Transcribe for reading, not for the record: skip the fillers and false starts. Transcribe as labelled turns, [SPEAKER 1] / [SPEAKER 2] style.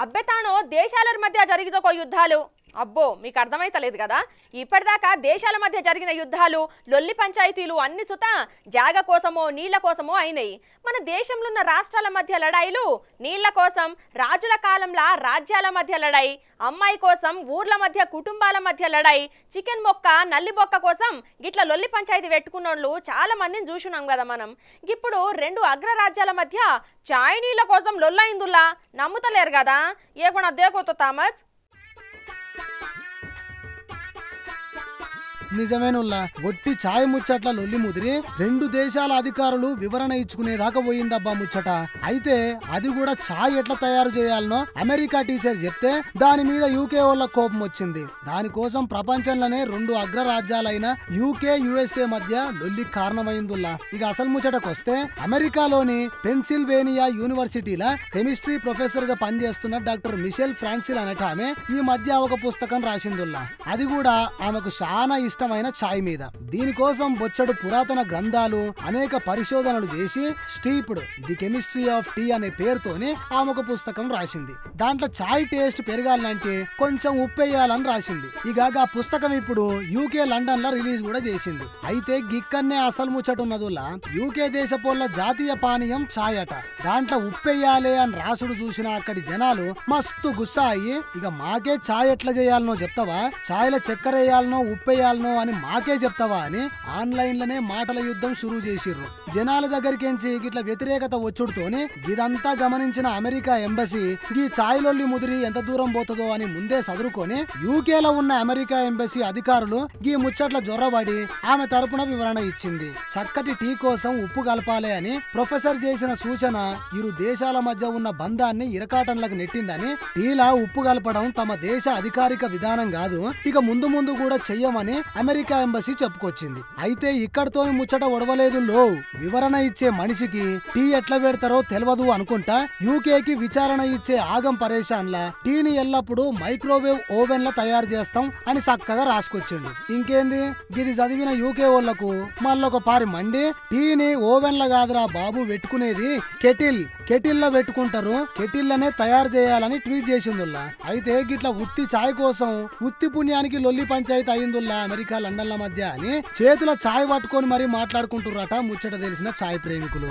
[SPEAKER 1] అబ్బెతానో దేశాల మధ్య జరిగిన ఒక యుద్ధాలు అబ్బో మీకు అర్థమైతలేదు కదా ఇప్పటిదాకా దేశాల మధ్య జరిగిన యుద్ధాలు లొల్లి పంచాయతీలు అన్ని సుత జాగ కోసమో నీళ్ల కోసమో అయినాయి మన దేశంలో ఉన్న రాష్ట్రాల మధ్య లడాయిలు నీళ్ల కోసం రాజుల కాలంలో రాజ్యాల మధ్య లడాయి అమ్మాయి కోసం ఊర్ల మధ్య కుటుంబాల మధ్య లడాయి చికెన్ మొక్క నల్లి బొక్క కోసం గిట్ల లొల్లి పంచాయతీ పెట్టుకున్నోళ్ళు చాలా మందిని చూసున్నాం కదా మనం ఇప్పుడు రెండు అగ్రరాజ్యాల మధ్య చాయ్ నీళ్ల కోసం లొల్లైందుల్లా నమ్ముతలేరు కదా ఏకొన దేకోతో తామజ్
[SPEAKER 2] నిజమేనుల్లా ఒట్టి ఛాయ్ ముచ్చట్ల లొల్లి ముదిరి రెండు దేశాల అధికారులు వివరణ ఇచ్చుకునేదాకా పోయిందబ్బా ముచ్చట అయితే అది కూడా ఛాయ్ ఎట్లా తయారు చేయాలనో అమెరికా టీచర్ చెప్తే దాని మీద యూకే వాళ్ళ కోపం వచ్చింది దానికోసం ప్రపంచంలోనే రెండు అగ్రరాజ్యాలైన యూకే యుఎస్ఏ మధ్య లొల్లి కారణమైందుల్లా ఇక అసలు ముచ్చటకు వస్తే అమెరికాలోని పెన్సిల్వేనియా యూనివర్సిటీలో కెమిస్ట్రీ ప్రొఫెసర్ గా పనిచేస్తున్న డాక్టర్ మిషెల్ ఫ్రాన్సిల్ అనేట ఆమె ఈ మధ్య ఒక పుస్తకం రాసిందుల్లా అది కూడా ఆమెకు చాలా ఇష్టమైన ఛాయ్ మీద దీనికోసం బొచ్చడు పురాతన గ్రంథాలు అనేక పరిశోధనలు చేసి steeped the chemistry of tea అనే పేరుతోనే ఆమె ఒక పుస్తకం రాసింది దాంట్లో ఛాయ్ టేస్ట్ పెరగాలంటే కొంచెం ఉప్పు వేయాలని రాసింది ఇక ఆ పుస్తకం ఇప్పుడు యూకే లండన్ లో రిలీజ్ కూడా చేసింది అయితే గిక్కన్నే అసలు ముచ్చట ఉన్నదులా యూకే దేశపోళ్ళ జాతీయ పానీయం ఛాయ్ అట దాంట్లో ఉప్పు వేయాలి అని రాసుడు చూసిన అక్కడి జనాలు మస్తు గుస్సా అయ్యి ఇక మాకే ఛాయ్ ఎట్లా చేయాలనో చెప్తావా ఛాయ్లో చక్కెర వేయాలనో ఉప్పు వేయాలనో అని మాకే చెప్తావా అని ఆన్లైన్ లోనే మాటల యుద్ధం షురూ చేసిర్రు జనాల దగ్గరికించి గిట్ల వ్యతిరేకత వచ్చుడుతోని ఇదంతా గమనించిన అమెరికా ఎంబసీ ఈ ఛాయ్ లొల్లి ముదిరి ఎంత దూరం పోతుందో అని ముందే సదురుకొని యూకేలో ఉన్న అమెరికా ఎంబసీ అధికారులు ఈ ముచ్చట్ల జొర్రబడి ఆమె తరపున వివరణ ఇచ్చింది చక్కటి టీ కోసం ఉప్పు కలపాలి అని ప్రొఫెసర్ చేసిన సూచన ఇరు దేశాల మధ్య ఉన్న బంధాన్ని ఇరకాటంలకు నెట్టిందని టీలా ఉప్పు కలపడం తమ దేశ అధికారిక విధానం కాదు ఇక ముందు ముందు కూడా చెయ్యమని అమెరికా ఎంబసీ చెప్పుకొచ్చింది అయితే ఇక్కడతో ముచ్చట ఒడవలేదు లో వివరణ ఇచ్చే మనిషికి టీ ఎట్లా పెడతారో తెలియదు అనుకుంటా యూకేకి విచారణ ఇచ్చే ఆగం పరేషాన్లా టీని ఎల్లప్పుడూ మైక్రోవేవ్ ఓవెన్ ల తయారు చేస్తాం అని చక్కగా రాసుకొచ్చిండు ఇంకేంది ఇది చదివిన యూకే వాళ్ళకు మళ్ళొక పారి మండి టీని ఓవెన్ ల కాదురా బాబు పెట్టుకునేది కెటిల్ లో పెట్టుకుంటారు కెటిల్లనే తయారు చేయాలని ట్వీట్ చేసిందుల్లా అయితే గిట్ల ఉత్తి ఛాయ్ కోసం ఉత్తి పుణ్యానికి లొల్లి పంచాయతీ అయిందుల్లా అమెరికా లండన్ల మధ్య అని చేతుల ఛాయ్ పట్టుకొని మరీ మాట్లాడుకుంటుర్రట ముచ్చట తెలిసిన ఛాయ్ ప్రేమికులు.